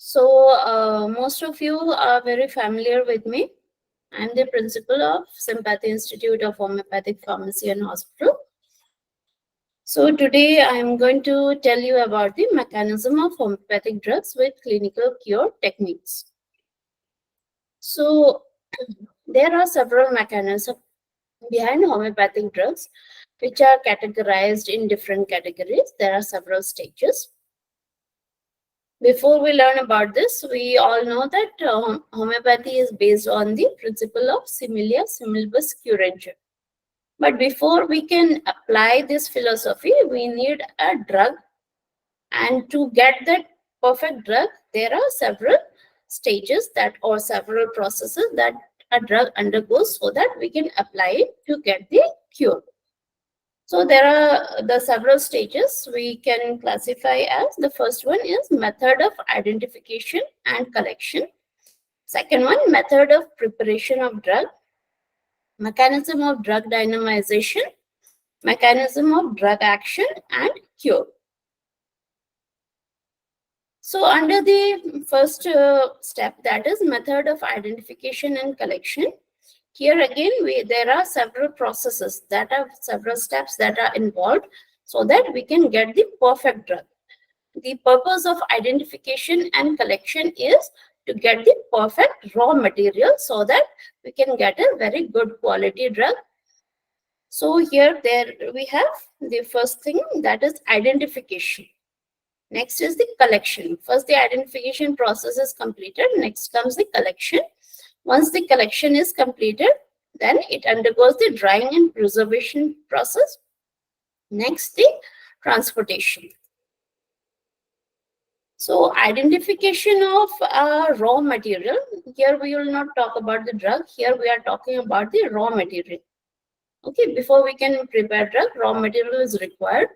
So most of you are very familiar with me. I'm the principal of Sympathy Institute of Homeopathic Pharmacy and Hospital. So today I'm going to tell you about the mechanism of homeopathic drugs with clinical cure techniques. So there are several mechanisms behind homeopathic drugs, which are categorized in different categories. There are several stages. Before we learn about this, we all know that homeopathy is based on the principle of similia similibus curantur. But before we can apply this philosophy, we need a drug. And to get that perfect drug, there are several stages or several processes that a drug undergoes so that we can apply it to get the cure. So there are the several stages we can classify as. The first one is method of identification and collection. Second one, method of preparation of drug. Mechanism of drug dynamization. Mechanism of drug action and cure. So under the first step, that is method of identification and collection. Here again, there are several processes that are several steps that are involved so that we can get the perfect drug. The purpose of identification and collection is to get the perfect raw material so that we can get a very good quality drug. So here we have the first thing, that is identification. Next is the collection. First, the identification process is completed. Next comes the collection. Once the collection is completed, then it undergoes the drying and preservation process. Next, the transportation. So identification of raw material. Here we will not talk about the drug. Here we are talking about the raw material. Okay, before we can prepare drug, raw material is required.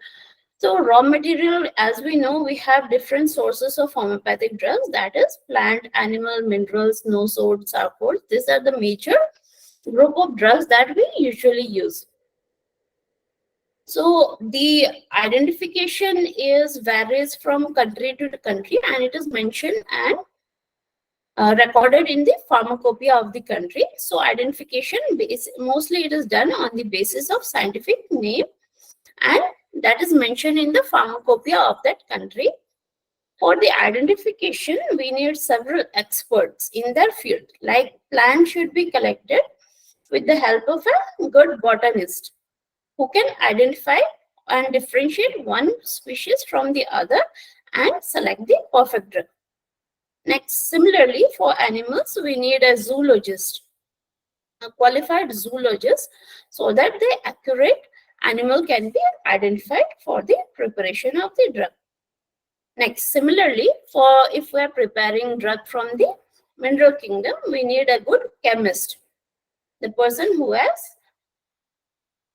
So raw material, as we know, we have different sources of homeopathic drugs, that is plant, animal, minerals, no-salt, sarcodes. These are the major group of drugs that we usually use. So the identification varies from country to country, and it is mentioned and recorded in the pharmacopoeia of the country. So identification, mostly it is done on the basis of scientific name, and that is mentioned in the pharmacopoeia of that country. For the identification, we need several experts in their field. Like plants should be collected with the help of a good botanist who can identify and differentiate one species from the other and select the perfect drug. Next, similarly, for animals, we need a zoologist, a qualified zoologist, so that the accurate animal can be identified for the preparation of the drug. Next, similarly, if we are preparing drug from the mineral kingdom, we need a good chemist, the person who has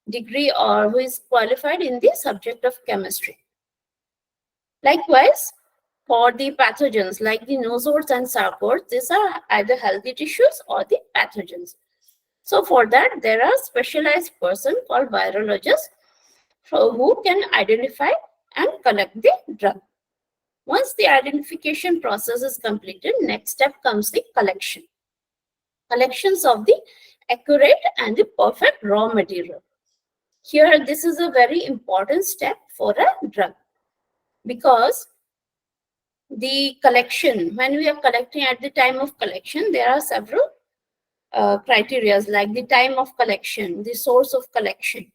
degree or who is qualified in the subject of chemistry. Likewise, for the pathogens like the nosodes and sarcodes, these are either healthy tissues or the pathogens. So for that, there are specialized person called virologists who can identify and collect the drug. Once the identification process is completed, next step comes the collection. Collections of the accurate and the perfect raw material. Here, this is a very important step for a drug, because the collection, when we are collecting, at the time of collection, there are several criteria like the time of collection, the source of collection.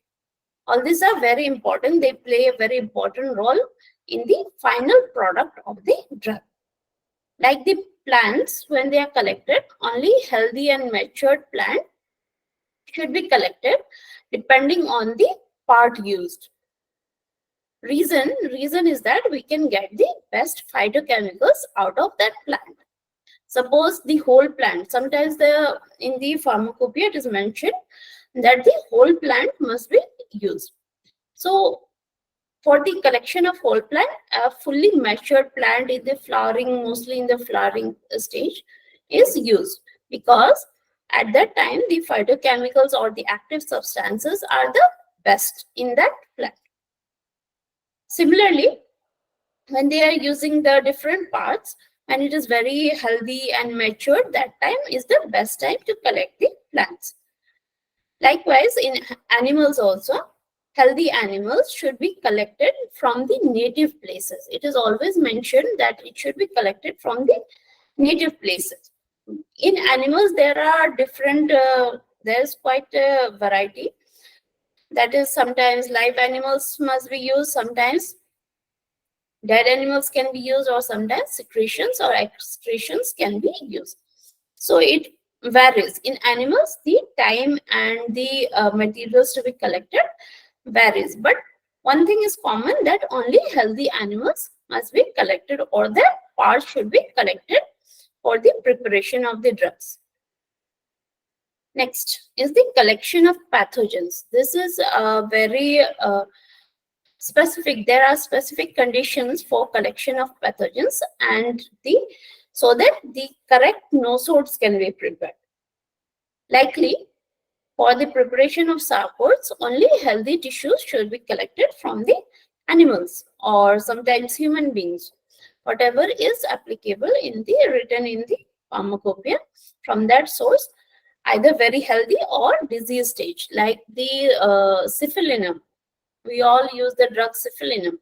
All these are very important. They play a very important role in the final product of the drug. Like the plants, when they are collected, only healthy and matured plant should be collected depending on the part used. Reason is that we can get the best phytochemicals out of that plant. Suppose the whole plant, sometimes in the pharmacopoeia it is mentioned that the whole plant must be used. So for the collection of whole plant, a fully matured plant in the flowering, mostly in the flowering stage, is used, because at that time the phytochemicals or the active substances are the best in that plant. Similarly, when they are using the different parts, when it is very healthy and matured, that time is the best time to collect the plants. Likewise, in animals also, healthy animals should be collected from the native places. It is always mentioned that it should be collected from the native places. In animals, there are different, there's quite a variety. That is, sometimes live animals must be used, sometimes dead animals can be used, or sometimes secretions or excretions can be used. So it varies. In animals, the time and the materials to be collected varies. But one thing is common, that only healthy animals must be collected, or their parts should be collected for the preparation of the drugs. Next is the collection of pathogens. This is very specific. There are specific conditions for collection of pathogens, and so that the correct nosodes can be prepared. Likely, for the preparation of sarcodes, only healthy tissues should be collected from the animals or sometimes human beings. Whatever is applicable written in the pharmacopoeia, from that source, either very healthy or disease stage, like the syphilinum. We all use the drug syphilinum.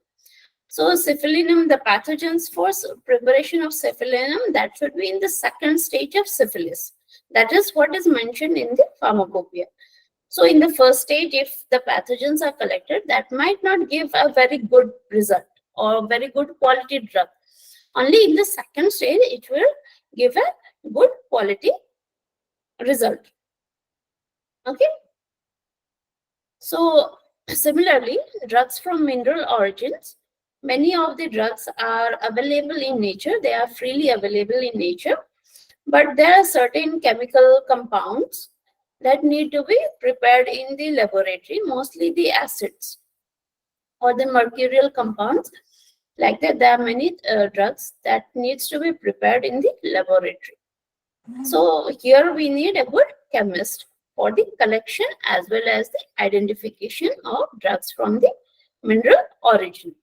So syphilinum, the pathogens for preparation of syphilinum, that should be in the second stage of syphilis. That is what is mentioned in the pharmacopoeia. So in the first stage, if the pathogens are collected, that might not give a very good result or very good quality drug. Only in the second stage, it will give a good quality result. Okay. So similarly, drugs from mineral origins, many of the drugs are available in nature. They are freely available in nature. But there are certain chemical compounds that need to be prepared in the laboratory, mostly the acids or the mercurial compounds. Like that, there are many drugs that needs to be prepared in the laboratory. So here we need a good chemist for the collection as well as the identification of drugs from the mineral origin.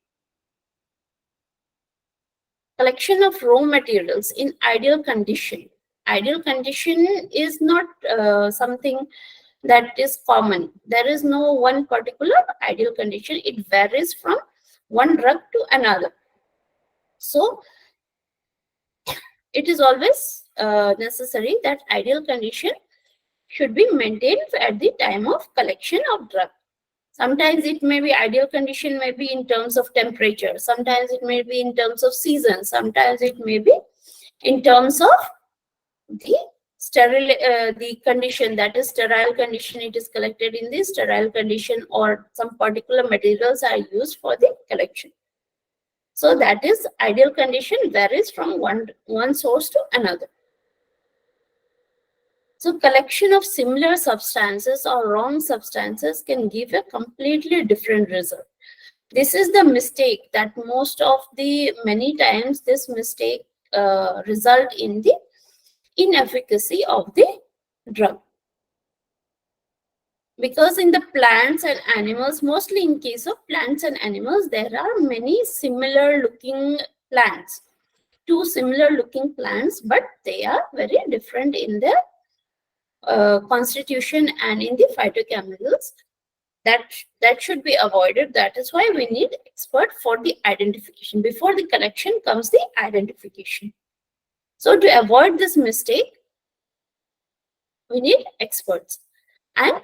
Collection of raw materials in ideal condition. Ideal condition is not something that is common. There is no one particular ideal condition. It varies from one drug to another. So it is always necessary that ideal condition should be maintained at the time of collection of drug. Sometimes it may be ideal condition, may be in terms of temperature. Sometimes it may be in terms of season. Sometimes it may be in terms of the the condition, that is sterile condition. It is collected in the sterile condition, or some particular materials are used for the collection. So that is ideal condition varies from one source to another. So collection of similar substances or wrong substances can give a completely different result. This is the mistake that many times this mistake result in the inefficacy of the drug. Because in the plants and animals, mostly in case of plants and animals, there are many similar looking plants, two similar looking plants, but they are very different in their constitution and in the phytochemicals. That should be avoided. That is why we need expert for the identification. Before the collection comes the identification. So to avoid this mistake, we need experts. And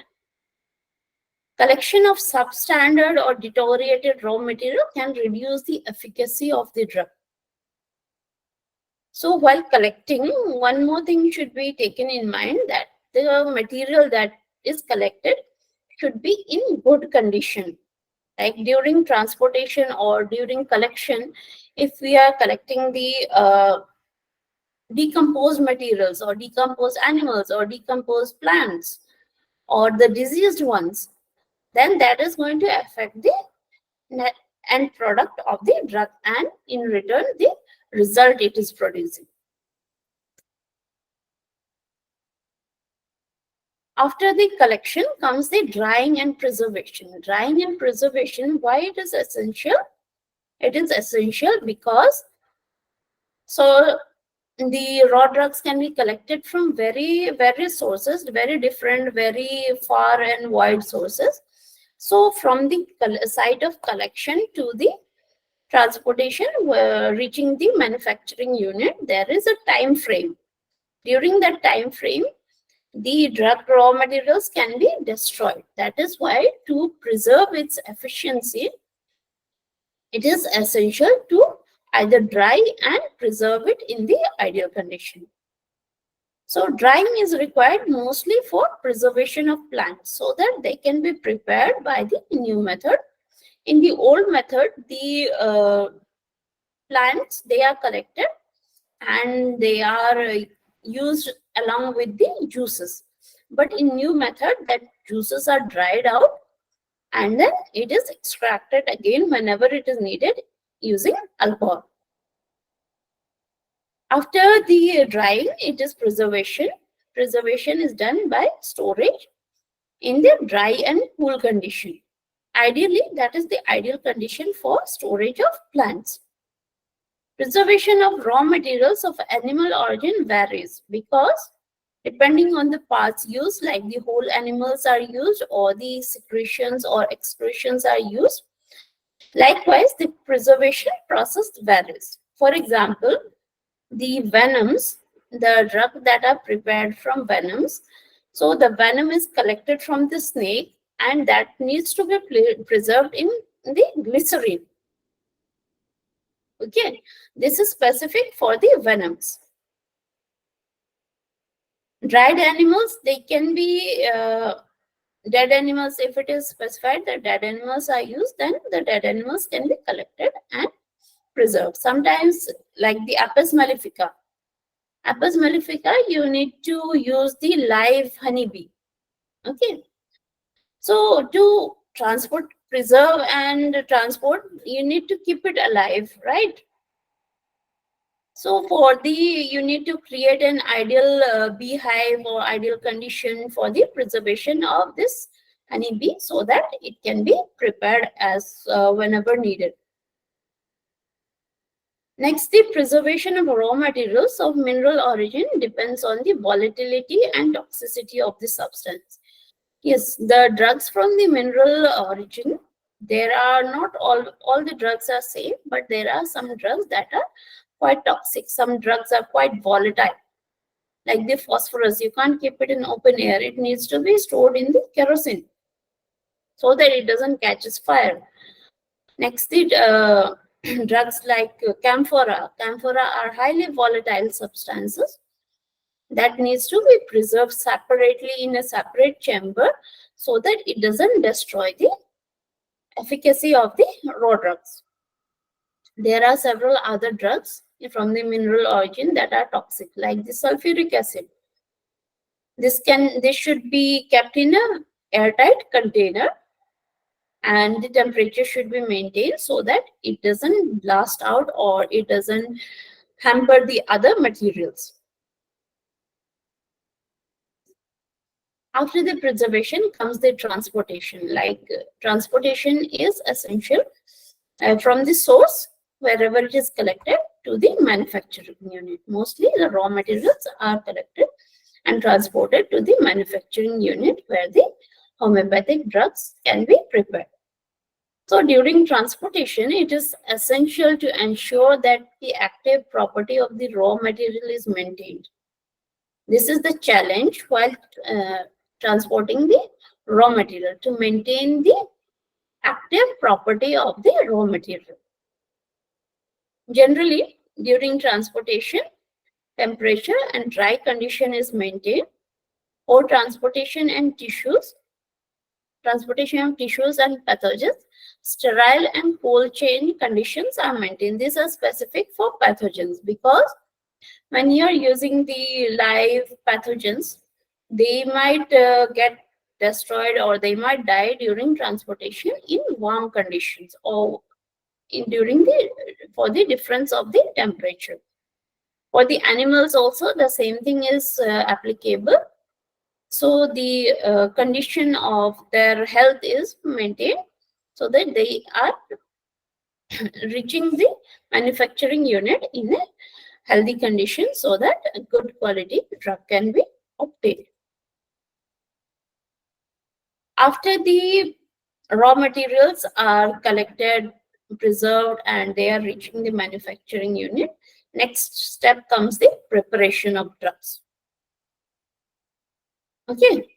collection of substandard or deteriorated raw material can reduce the efficacy of the drug. So while collecting, one more thing should be taken in mind, that the material that is collected should be in good condition. Like during transportation or during collection, if we are collecting the decomposed materials or decomposed animals or decomposed plants or the diseased ones, then that is going to affect the net end product of the drug, and in return the result it is producing. After the collection comes the drying and preservation. Drying and preservation, why it is essential? It is essential because the raw drugs can be collected from various sources, very different, very far and wide sources. So from the site of collection to the transportation, reaching the manufacturing unit, there is a time frame. During that time frame, the drug raw materials can be destroyed. That is why, to preserve its efficiency, it is essential to either dry and preserve it in the ideal condition. So drying is required mostly for preservation of plants so that they can be prepared by the new method. In the old method, the plants, they are collected and they are used along with the juices. But in new method, that juices are dried out and then it is extracted again whenever it is needed using alcohol. After the drying, it is preservation. Preservation is done by storage in the dry and cool condition. Ideally, that is the ideal condition for storage of plants. Preservation of raw materials of animal origin varies because depending on the parts used, like the whole animals are used or the secretions or excretions are used. Likewise, the preservation process varies. For example, the venoms, the drug that are prepared from venoms. So the venom is collected from the snake and that needs to be preserved in the glycerine. Okay, this is specific for the venoms. Dried animals, they can be dead animals. If it is specified that dead animals are used, then the dead animals can be collected and preserved. Sometimes, like the Apis mellifica. Apis mellifica, you need to use the live honeybee. Okay. So to transport, preserve and transport, you need to keep it alive, right? So you need to create an ideal beehive or ideal condition for the preservation of this honeybee so that it can be prepared as whenever needed. Next, the preservation of raw materials of mineral origin depends on the volatility and toxicity of the substance. Yes, the drugs from the mineral origin, there are not all the drugs are same, but there are some drugs that are quite toxic. Some drugs are quite volatile. Like the phosphorus, you can't keep it in open air. It needs to be stored in the kerosene so that it doesn't catch fire. Next, the drugs like camphora. Camphora are highly volatile substances that needs to be preserved separately in a separate chamber so that it doesn't destroy the efficacy of the raw drugs. There are several other drugs from the mineral origin that are toxic, like the sulfuric acid. This should be kept in a airtight container and the temperature should be maintained so that it doesn't blast out or it doesn't hamper the other materials. After the preservation comes the transportation. Transportation is essential from the source, wherever it is collected, to the manufacturing unit. Mostly the raw materials are collected and transported to the manufacturing unit where the homeopathic drugs can be prepared. So during transportation, it is essential to ensure that the active property of the raw material is maintained. This is the challenge while transporting the raw material, to maintain the active property of the raw material. Generally, during transportation, temperature and dry condition is maintained. For transportation of tissues and pathogens, sterile and cold chain conditions are maintained. These are specific for pathogens because when you are using the live pathogens, they might get destroyed or they might die during transportation in warm conditions or for the difference of the temperature. For the animals also, the same thing is applicable. So the condition of their health is maintained so that they are reaching the manufacturing unit in a healthy condition so that a good quality drug can be obtained. After the raw materials are collected, preserved, and they are reaching the manufacturing unit, next step comes the preparation of drugs. Okay.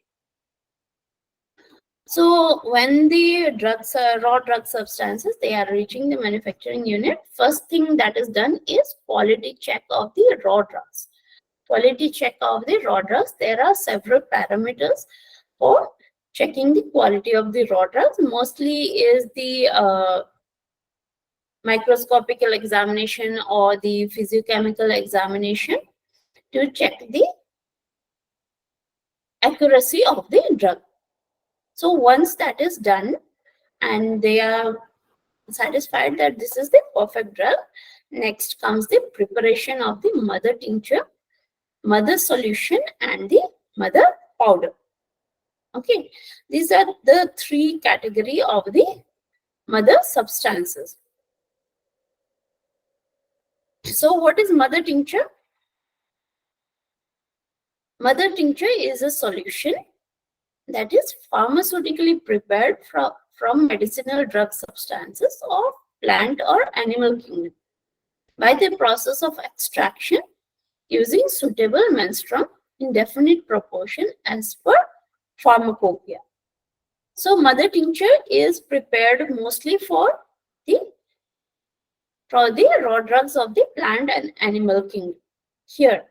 So when the drugs, raw drug substances, they are reaching the manufacturing unit, first thing that is done is quality check of the raw drugs. Quality check of the raw drugs. There are several parameters for checking the quality of the raw drugs. Mostly is the microscopical examination or the physiochemical examination to check the accuracy of the drug. So once that is done and they are satisfied that this is the perfect drug, next comes the preparation of the mother tincture, mother solution, and the mother powder. Okay, these are the three category of the mother substances. So what is mother tincture? Mother tincture is a solution that is pharmaceutically prepared from medicinal drug substances of plant or animal kingdom by the process of extraction using suitable menstruum in definite proportion as per pharmacopoeia. So mother tincture is prepared mostly for the raw drugs of the plant and animal kingdom. Here,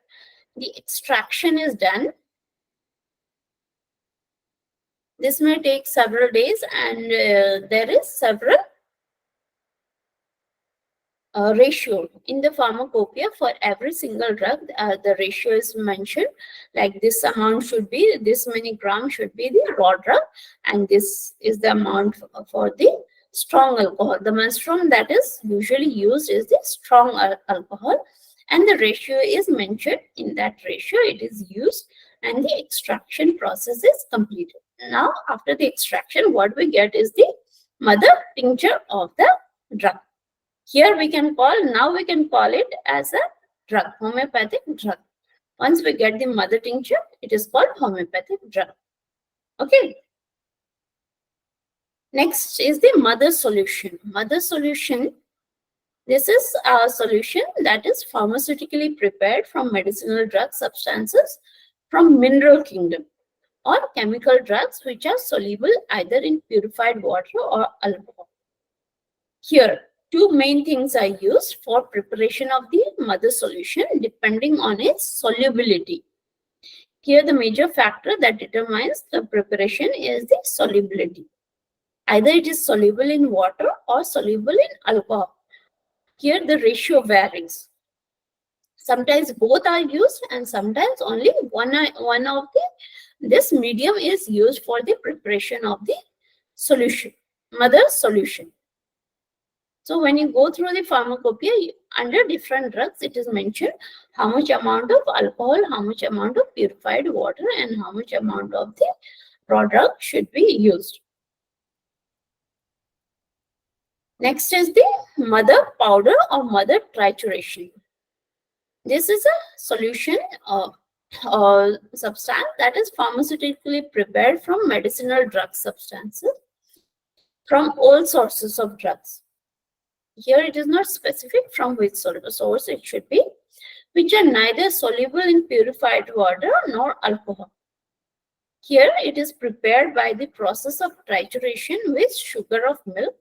the extraction is done. This may take several days, and there is several ratio in the pharmacopoeia for every single drug. The ratio is mentioned, like this amount should be, this many grams should be the raw drug, and this is the amount for the strong alcohol. The menstruum that is usually used is the strong alcohol, and the ratio is mentioned. In that ratio it is used, and the extraction process is completed. Now after the extraction, what we get is the mother tincture of the drug. Here we can call it as a drug, homeopathic drug. Once we get the mother tincture, it is called homeopathic drug. Okay. Next is the mother solution. Mother solution, this is a solution that is pharmaceutically prepared from medicinal drug substances from mineral kingdom or chemical drugs which are soluble either in purified water or alcohol. Here, two main things are used for preparation of the mother solution depending on its solubility. Here, the major factor that determines the preparation is the solubility. Either it is soluble in water or soluble in alcohol. Here, the ratio varies. Sometimes both are used, and sometimes only one of this medium is used for the preparation of the solution, mother solution. So when you go through the pharmacopoeia, under different drugs, it is mentioned how much amount of alcohol, how much amount of purified water, and how much amount of the raw drug should be used. Next is the mother powder or mother trituration. This is a solution or substance that is pharmaceutically prepared from medicinal drug substances from all sources of drugs. Here it is not specific from which source it should be, which are neither soluble in purified water nor alcohol. Here it is prepared by the process of trituration with sugar of milk.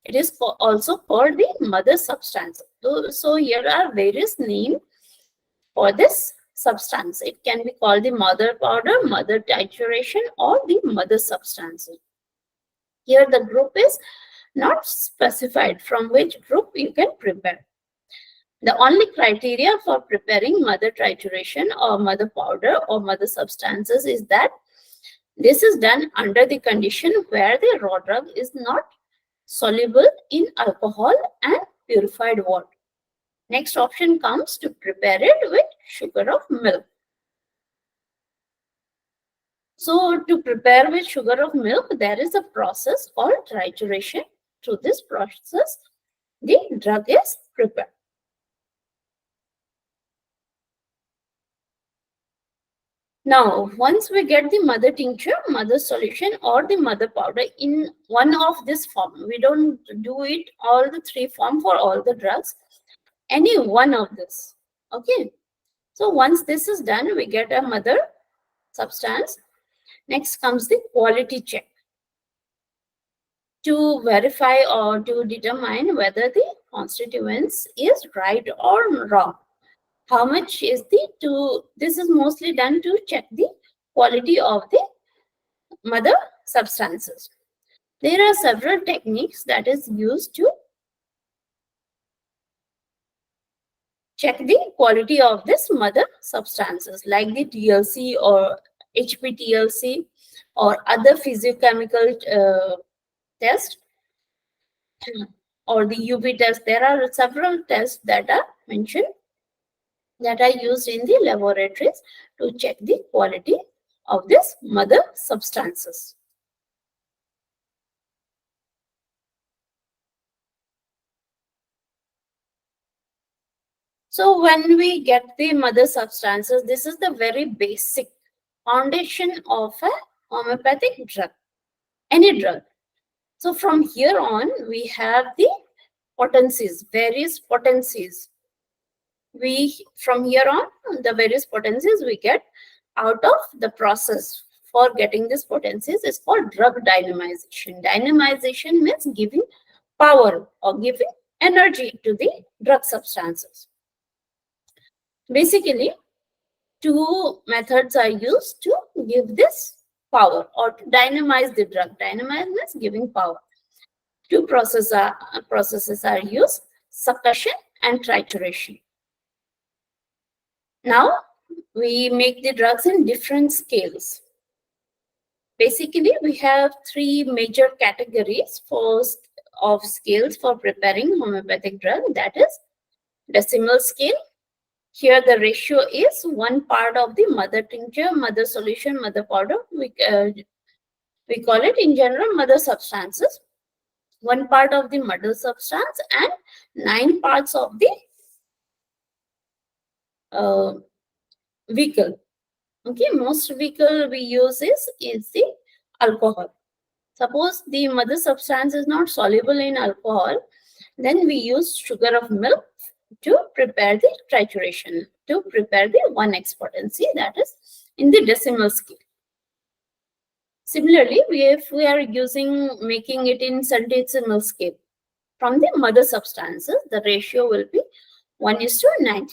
It is also called the mother substance. So here are various names for this substance. It can be called the mother powder, mother trituration, or the mother substance. Here the group is not specified from which group you can prepare. The only criteria for preparing mother trituration or mother powder or mother substances is that this is done under the condition where the raw drug is not soluble in alcohol and purified water. Next option comes to prepare it with sugar of milk. So to prepare with sugar of milk, there is a process called trituration. Through this process, the drug is prepared. Now, once we get the mother tincture, mother solution, or the mother powder in one of this form, we don't do it all the three form for all the drugs, any one of this. Okay. So once this is done, we get a mother substance. Next comes the quality check to verify or to determine whether the constituents is right or wrong. How much is this is mostly done to check the quality of the mother substances. There are several techniques that is used to check the quality of this mother substances, like the TLC or HPTLC or other physiochemical test or the UV test. There are several tests that are mentioned that are used in the laboratories to check the quality of this mother substances. So when we get the mother substances, this is the very basic foundation of a homeopathic drug, any drug. So from here on, we have the potencies, various potencies. From here on, the various potencies we get out of the process for getting these potencies is called drug dynamization. Dynamization means giving power or giving energy to the drug substances. Basically, two methods are used to give this power or to dynamize the drug. Dynamize means giving power. Two processes are used, succussion and trituration. Now, we make the drugs in different scales. Basically, we have three major categories of scales for preparing homeopathic drug. That is decimal scale. Here the ratio is 1 part of the mother tincture, mother solution, mother powder. We call it in general mother substances. 1 part of the mother substance and 9 parts of the vehicle. Okay, most vehicle we use is the alcohol. Suppose the mother substance is not soluble in alcohol, then we use sugar of milk to prepare the trituration, to prepare the 1x potency, that is in the decimal scale. Similarly, if we are making it in centesimal scale, from the mother substances, the ratio will be 1:99.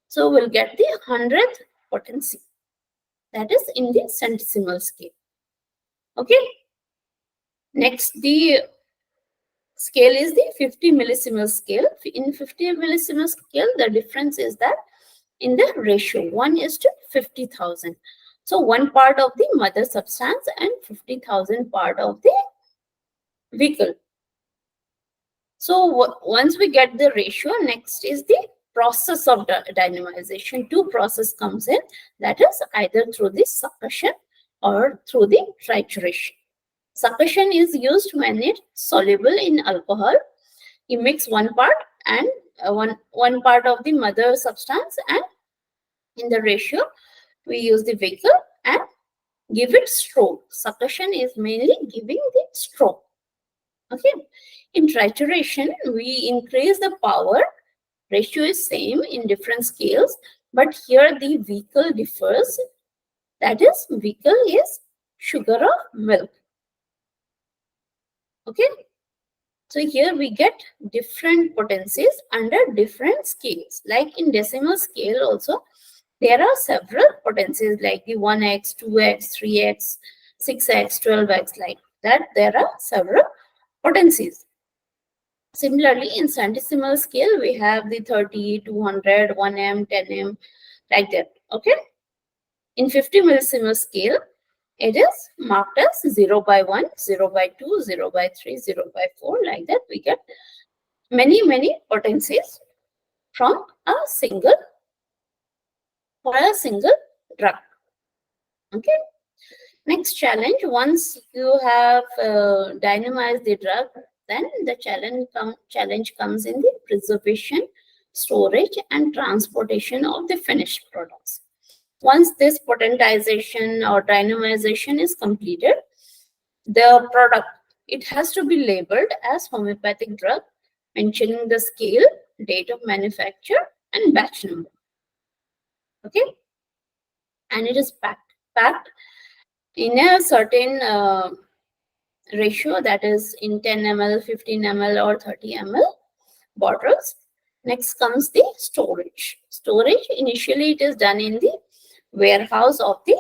So we'll get the 100th potency. That is in the centesimal scale. Okay. Next, the scale is the 50 millisievert scale. In 50 millisievert scale, the difference is that in the ratio 1:50,000. So 1 part of the mother substance and 50,000 part of the vehicle. So once we get the ratio, next is the process of dynamization. Two process comes in, that is either through the succussion or through the trituration. Succussion is used when it's soluble in alcohol. You mix 1 part and one part of the mother substance, and in the ratio we use the vehicle and give it stroke. Succussion is mainly giving the stroke. Okay. In trituration, we increase the power. Ratio is same in different scales, but here the vehicle differs. That is, vehicle is sugar of milk. Okay. So here we get different potencies under different scales. Like in decimal scale also, there are several potencies like the 1x, 2x, 3x, 6x, 12x, like that. There are several potencies. Similarly, in centesimal scale, we have the 30, 200, 1m, 10m, like that. Okay. In 50 millisievert scale, it is marked as 0/1, 0/2, 0/3, 0/4, like that. We get many potencies from a single drug. Okay. Next challenge, once you have dynamized the drug, then the challenge comes in the preservation, storage and transportation of the finished products. Once this potentization or dynamization is completed, the product, it has to be labeled as homeopathic drug, mentioning the scale, date of manufacture, and batch number. Okay, and it is packed in a certain ratio, that is in 10 ml, 15 ml, or 30 ml bottles. Next comes the storage. Storage, initially it is done in the warehouse of the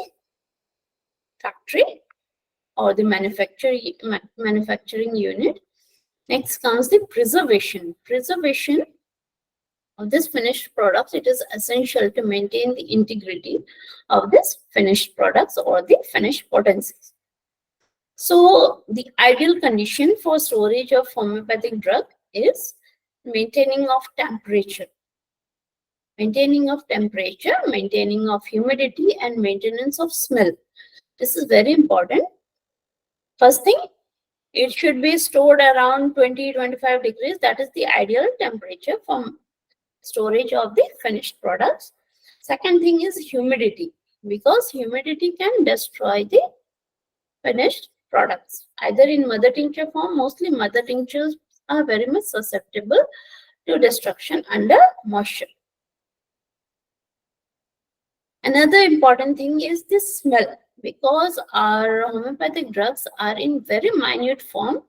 factory or the manufacturing unit. Next comes the preservation. Preservation of this finished products, it is essential to maintain the integrity of this finished products or the finished potencies. So the ideal condition for storage of homeopathic drug is maintaining of temperature, maintaining of humidity, and maintenance of smell. This is very important. First thing, it should be stored around 20-25 degrees. That is the ideal temperature for storage of the finished products. Second thing is humidity, because humidity can destroy the finished products, either in mother tincture form. Mostly mother tinctures are very much susceptible to destruction under moisture. Another important thing is the smell, because our homeopathic drugs are in very minute form.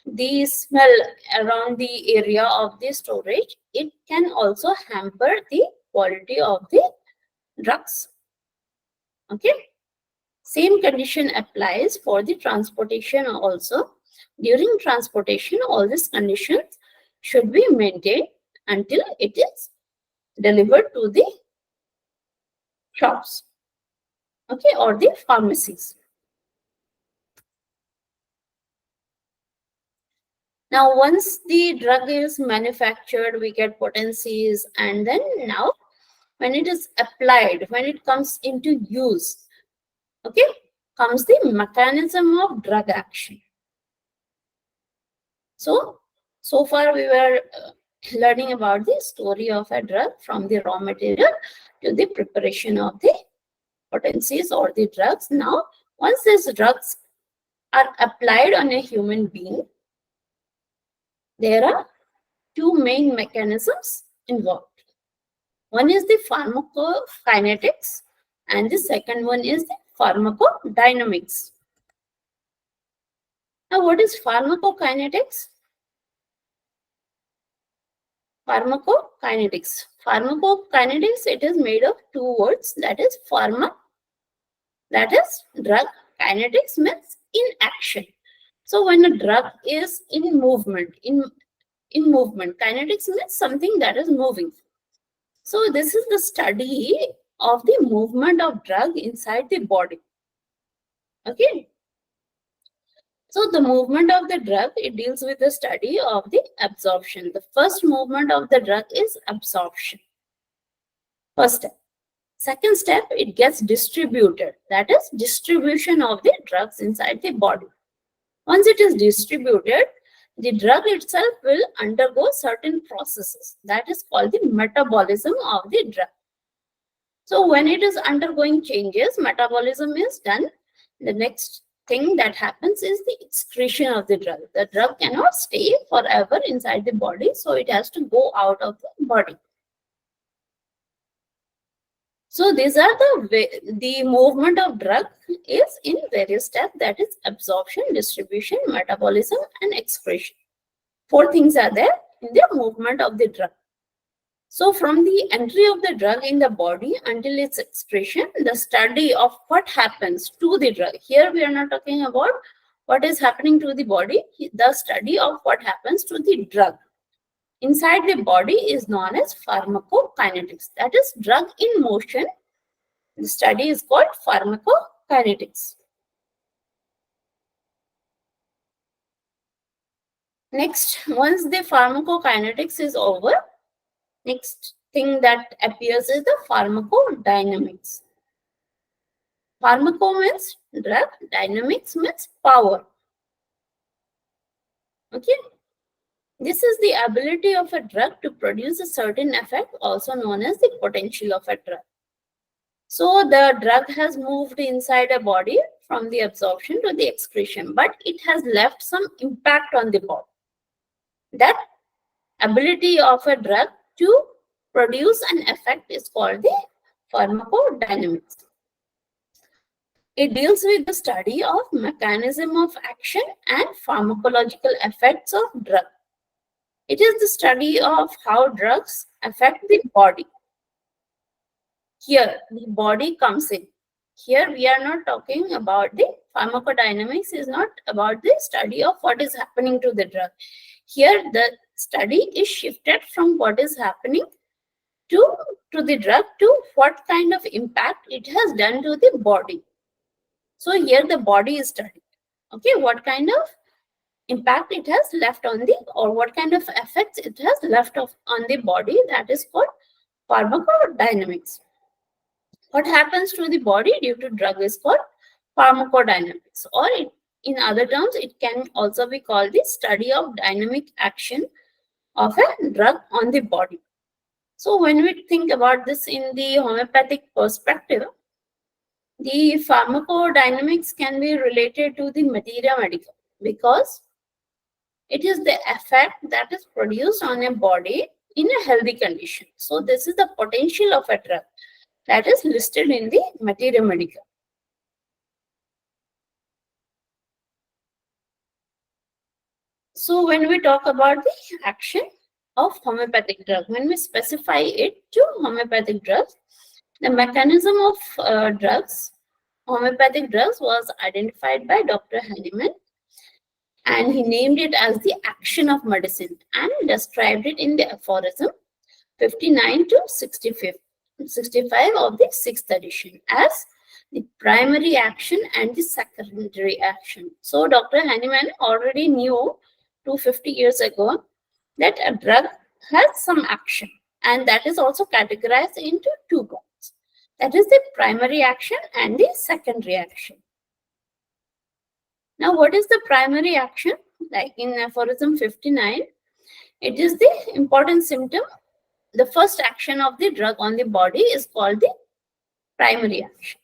The smell around the area of the storage, it can also hamper the quality of the drugs. Okay. Same condition applies for the transportation also. During transportation, all these conditions should be maintained until it is delivered to the shops, okay, or the pharmacies. Now, once the drug is manufactured, we get potencies, and then now when it is applied, when it comes into use, okay, comes the mechanism of drug action. So far we were learning about the story of a drug from the raw material to the preparation of the potencies or the drugs. Now, once these drugs are applied on a human being, there are two main mechanisms involved. One is the pharmacokinetics, and the second one is the pharmacodynamics. Now, what is pharmacokinetics? Pharmacokinetics. Pharmacokinetics, it is made of two words, that is pharma, that is drug. Kinetics means in action. So when a drug is in movement, in movement, kinetics means something that is moving. So this is the study of the movement of drug inside the body. Okay. So the movement of the drug, it deals with the study of the absorption. The first movement of the drug is absorption. First step. Second step, it gets distributed. That is distribution of the drugs inside the body. Once it is distributed, the drug itself will undergo certain processes. That is called the metabolism of the drug. So when it is undergoing changes, metabolism is done. The next thing that happens is the excretion of the drug. The drug cannot stay forever inside the body, so it has to go out of the body. So these are the movement of drug is in various steps, that is absorption, distribution, metabolism, and excretion. Four things are there in the movement of the drug. So from the entry of the drug in the body until its excretion, the study of what happens to the drug. Here we are not talking about what is happening to the body. The study of what happens to the drug inside the body is known as pharmacokinetics. That is drug in motion. The study is called pharmacokinetics. Next, once the pharmacokinetics is over, next thing that appears is the pharmacodynamics. Pharmaco means drug, dynamics means power. Okay. This is the ability of a drug to produce a certain effect, also known as the potential of a drug. So the drug has moved inside a body from the absorption to the excretion, but it has left some impact on the body. That ability of a drug to produce an effect is called the pharmacodynamics. It deals with the study of mechanism of action and pharmacological effects of drug. It is the study of how drugs affect the body. Here, the body comes in. Here, we are not talking about the pharmacodynamics, is not about the study of what is happening to the drug. Here, the study is shifted from what is happening to the drug to what kind of impact it has done to the body. So here the body is studied. Okay, what kind of impact it has left on the, or what kind of effects it has left on the body, that is called pharmacodynamics. What happens to the body due to drug is called pharmacodynamics, or in other terms, it can also be called the study of dynamic action of a drug on the body. So when we think about this in the homeopathic perspective, the pharmacodynamics can be related to the materia medica because it is the effect that is produced on a body in a healthy condition. So this is the potential of a drug that is listed in the materia medica. So when we talk about the action of homeopathic drug, when we specify it to homeopathic drugs, the mechanism of homeopathic drugs was identified by Dr. Hahnemann, and he named it as the action of medicine and described it in the aphorism 59 to 65 of the 6th edition as the primary action and the secondary action. So Dr. Hahnemann already knew 250 years ago that a drug has some action, and that is also categorized into 2 parts. That is the primary action and the secondary action. Now, what is the primary action? Like in aphorism 59, it is the important symptom. The first action of the drug on the body is called the primary action.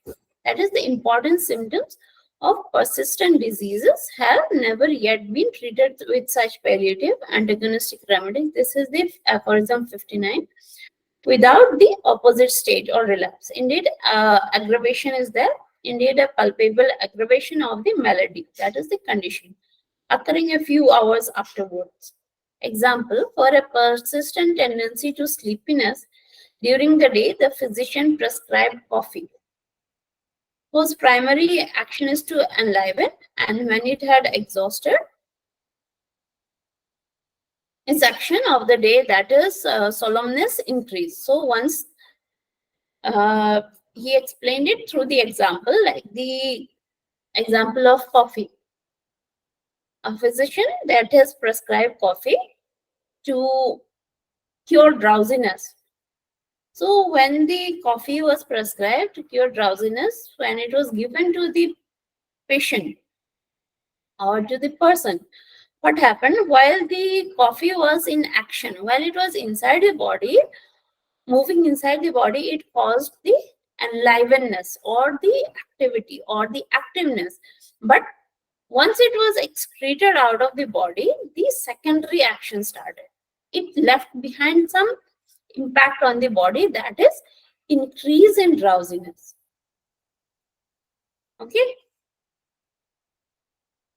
That is, the important symptoms of persistent diseases have never yet been treated with such palliative antagonistic remedies. This is the aphorism 59. Without the opposite stage or relapse. Indeed, aggravation is there. Indeed, a palpable aggravation of the malady. That is the condition occurring a few hours afterwards. Example, for a persistent tendency to sleepiness during the day, the physician prescribed coffee, whose primary action is to enliven, and when it had exhausted its action of the day, that is solemnness increased. So once he explained it through the example, like the example of coffee. A physician that has prescribed coffee to cure drowsiness. So when the coffee was prescribed to cure drowsiness, when it was given to the patient or to the person, what happened? While the coffee was in action, while it was inside the body, moving inside the body, it caused the enlivenness or the activity or the activeness. But once it was excreted out of the body, the secondary action started. It left behind some impact on the body, that is increase in drowsiness. Okay.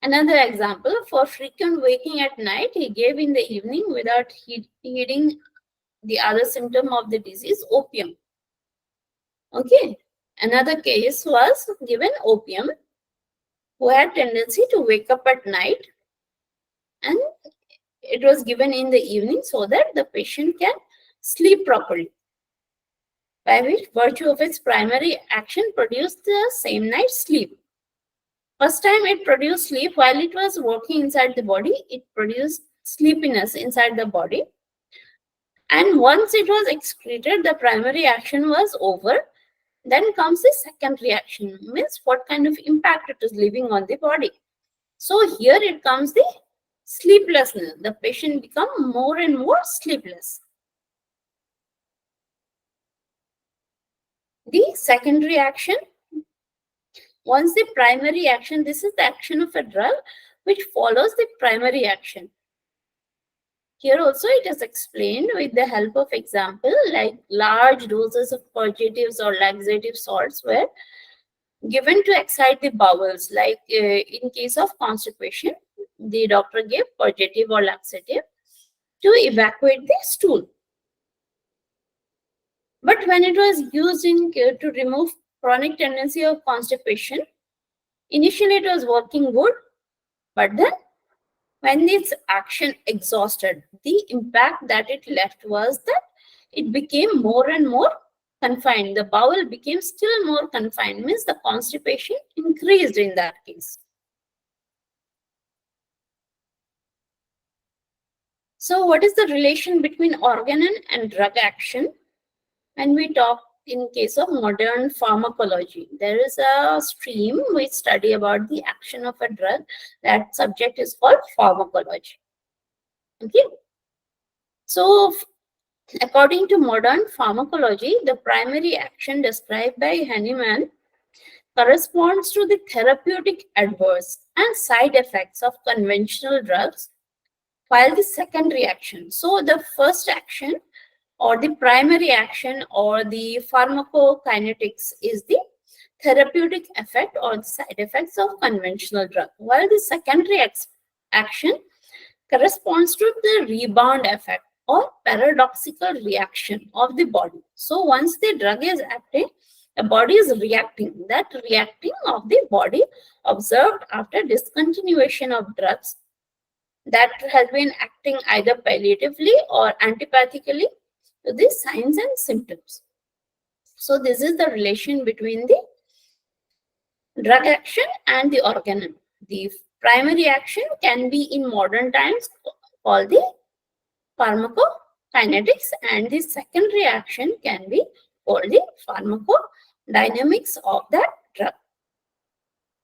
Another example, for frequent waking at night, he gave in the evening without heeding the other symptom of the disease, opium. Okay. Another case was given opium, who had tendency to wake up at night, and it was given in the evening so that the patient can sleep properly, by which virtue of its primary action produced the same night's sleep. First time it produced sleep, while it was working inside the body, it produced sleepiness inside the body. And once it was excreted, the primary action was over. Then comes the secondary action, means what kind of impact it is leaving on the body. So here it comes the sleeplessness. The patient become more and more sleepless. the secondary action. Once the primary action, this is the action of a drug which follows the primary action. Here also it is explained with the help of example, like large doses of purgatives or laxative salts were given to excite the bowels. Like in case of constipation, the doctor gave purgative or laxative to evacuate the stool. But when it was used to remove chronic tendency of constipation, initially it was working good, but then when its action exhausted, the impact that it left was that it became more and more confined. The bowel became still more confined, means the constipation increased in that case. So what is the relation between organon and drug action? When we talk in case of modern pharmacology, there is a stream we study about the action of a drug. That subject is called pharmacology. Okay. So according to modern pharmacology, the primary action described by Hahnemann corresponds to the therapeutic adverse and side effects of conventional drugs, while the secondary action, so the first action or the primary action or the pharmacokinetics, is the therapeutic effect or the side effects of conventional drug, while the secondary action corresponds to the rebound effect or paradoxical reaction of the body. So once the drug is acting, the body is reacting. That reacting of the body observed after discontinuation of drugs that has been acting either palliatively or antipathically to the signs and symptoms. So this is the relation between the drug action and the organon. The primary action can be in modern times called the pharmacokinetics, and the secondary action can be called the pharmacodynamics of that drug.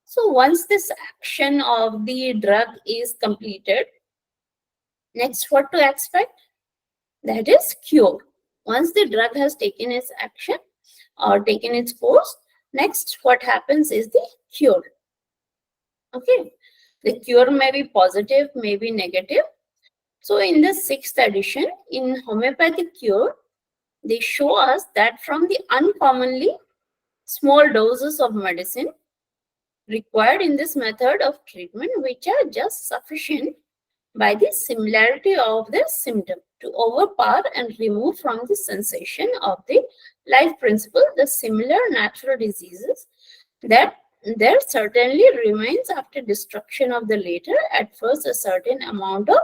So once this action of the drug is completed, next what to expect? That is cure. Once the drug has taken its action or taken its course, next what happens is the cure. Okay, the cure may be positive, may be negative. So in the 6th edition, in homeopathic cure, they show us that from the uncommonly small doses of medicine required in this method of treatment, which are just sufficient by the similarity of the symptom to overpower and remove from the sensation of the life principle the similar natural diseases, that there certainly remains after destruction of the later at first a certain amount of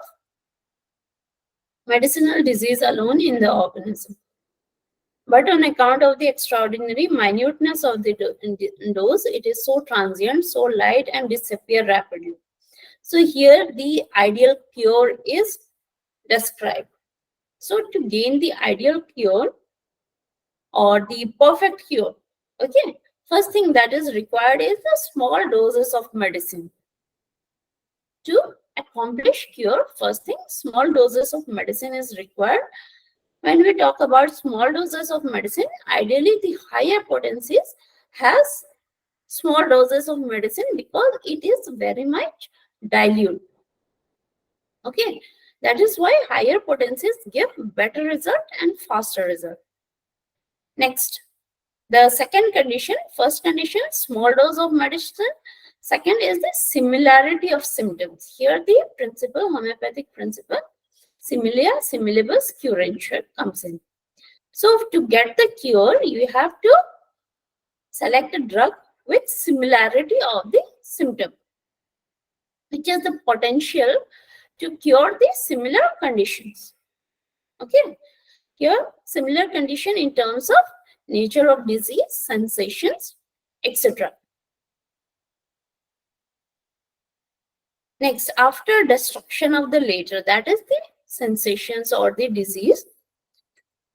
medicinal disease alone in the organism. But on account of the extraordinary minuteness of the dose, it is so transient, so light, and disappear rapidly. So here the ideal cure is described. So to gain the ideal cure or the perfect cure, okay, first thing that is required is the small doses of medicine. To accomplish cure, first thing, small doses of medicine is required. When we talk about small doses of medicine, ideally the higher potencies has small doses of medicine because it is very much dilute. Okay, that is why higher potencies give better result and faster result. Next, the second condition, first condition, small dose of medicine. Second is the similarity of symptoms. Here the principle, homeopathic principle, similia similibus curantur comes in. So to get the cure, you have to select a drug with similarity of the symptom, which has the potential to cure the similar conditions. Okay, here similar condition in terms of nature of disease, sensations, etc. Next, after destruction of the later, that is the sensations or the disease.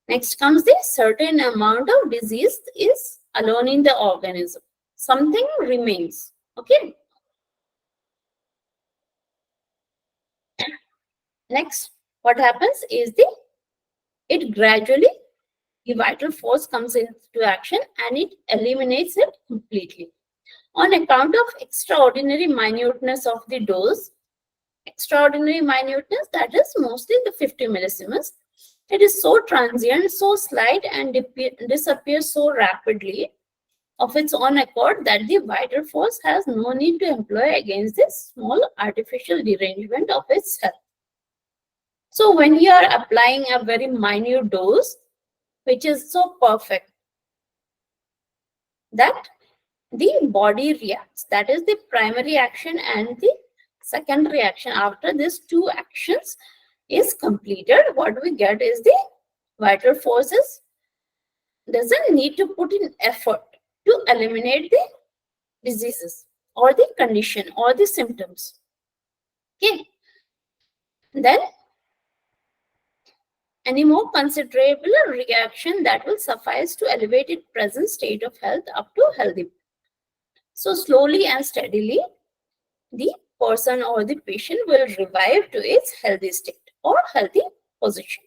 Next comes the certain amount of disease is alone in the organism. Something remains. Okay. Next, what happens is it gradually the vital force comes into action and it eliminates it completely. On account of extraordinary minuteness of the dose, extraordinary minuteness, that is mostly the 50 millisiemens, it is so transient, so slight, and disappears so rapidly of its own accord that the vital force has no need to employ against this small artificial derangement of its health. So when you are applying a very minute dose, which is so perfect that the body reacts, that is the primary action and the secondary action. After these two actions is completed, what we get is the vital forces doesn't need to put in effort to eliminate the diseases or the condition or the symptoms. Okay. Then any more considerable reaction that will suffice to elevate its present state of health up to healthy. So slowly and steadily, the person or the patient will revive to its healthy state or healthy position.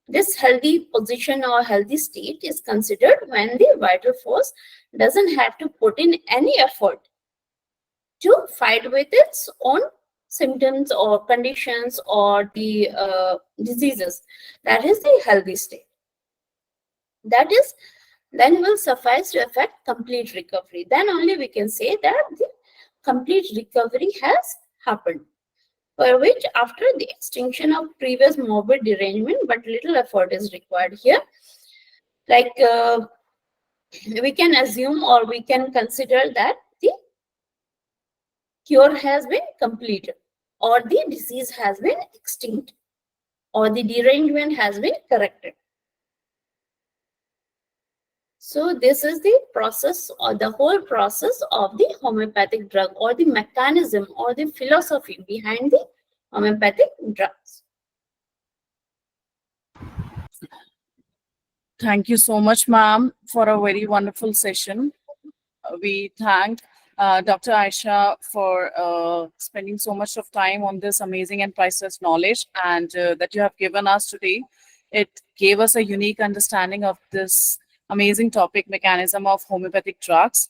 This healthy position or healthy state is considered when the vital force doesn't have to put in any effort to fight with its own symptoms or conditions or the diseases. That is the healthy state. That is then will suffice to effect complete recovery. Then only we can say that the complete recovery has happened, for which after the extinction of previous morbid derangement, but little effort is required here. Like we can assume or we can consider that the cure has been completed, or the disease has been extinct, or the derangement has been corrected. So this is the process or the whole process of the homeopathic drug, or the mechanism or the philosophy behind the homeopathic drugs. Thank you so much, ma'am, for a very wonderful session. We thank Dr. Aiyesha for spending so much of time on this amazing and priceless knowledge and that you have given us today. It gave us a unique understanding of this amazing topic, mechanism of homeopathic drugs.